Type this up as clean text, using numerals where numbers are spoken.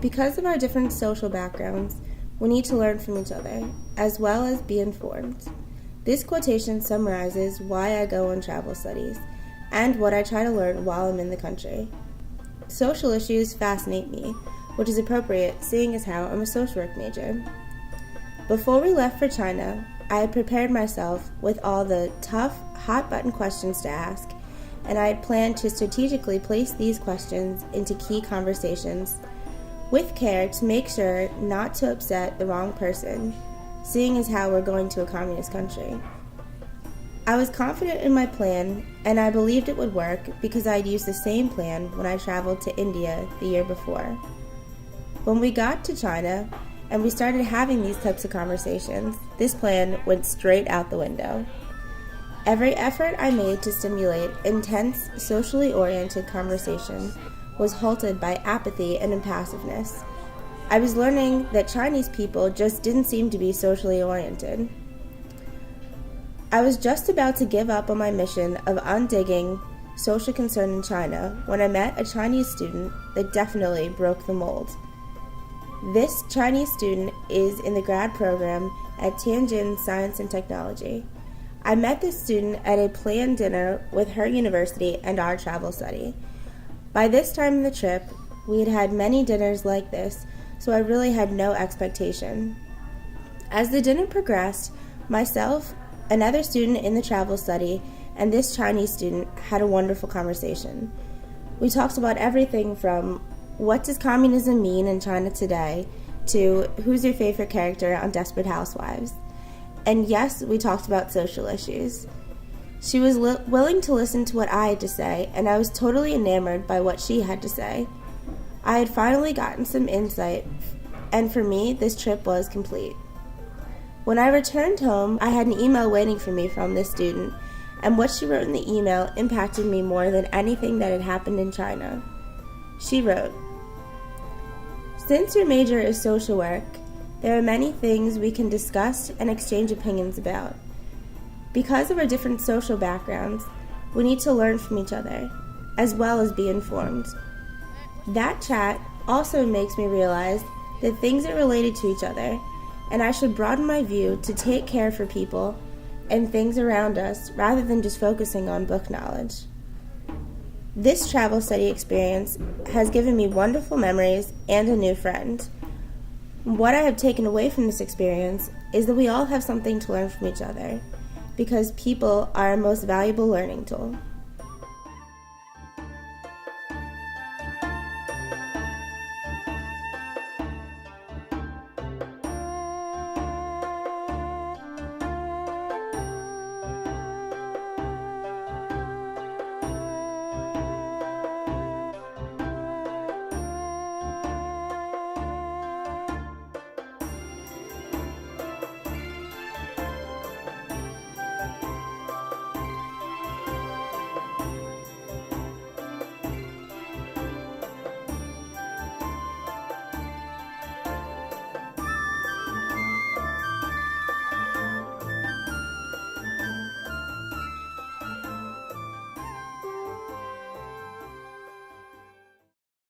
Because of our different social backgrounds, we need to learn from each other, as well as be informed. This quotation summarizes why I go on travel studies, and what I try to learn while I'm in the country. Social issues fascinate me, which is appropriate seeing as how I'm a social work major. Before we left for China, I had prepared myself with all the tough, hot-button questions to ask, and I had planned to strategically place these questions into key conversations with care to make sure not to upset the wrong person, seeing as how we're going to a communist country. I was confident in my plan, and I believed it would work because I had used the same plan when I traveled to India the year before. When we got to China, and we started having these types of conversations, this plan went straight out the window. Every effort I made to stimulate intense, socially oriented conversation was halted by apathy and impassiveness. I was learning that Chinese people just didn't seem to be socially oriented. I was just about to give up on my mission of undigging social concern in China when I met a Chinese student that definitely broke the mold. This Chinese student is in the grad program at Tianjin Science and Technology. I met this student at a planned dinner with her university and our travel study. By this time in the trip, we had had many dinners like this, so I really had no expectation. As the dinner progressed, myself, another student in the travel study, and this Chinese student had a wonderful conversation. We talked about everything from what does communism mean in China today to who's your favorite character on Desperate Housewives. And yes, we talked about social issues. She was willing to listen to what I had to say, and I was totally enamored by what she had to say. I had finally gotten some insight, and for me, this trip was complete. When I returned home, I had an email waiting for me from this student, and what she wrote in the email impacted me more than anything that had happened in China. She wrote, "Since your major is social work, there are many things we can discuss and exchange opinions about. Because of our different social backgrounds, we need to learn from each other, as well as be informed. That chat also makes me realize that things are related to each other, and I should broaden my view to take care for people and things around us rather than just focusing on book knowledge. This travel study experience has given me wonderful memories and a new friend. What I have taken away from this experience is that we all have something to learn from each other, because people are our most valuable learning tool."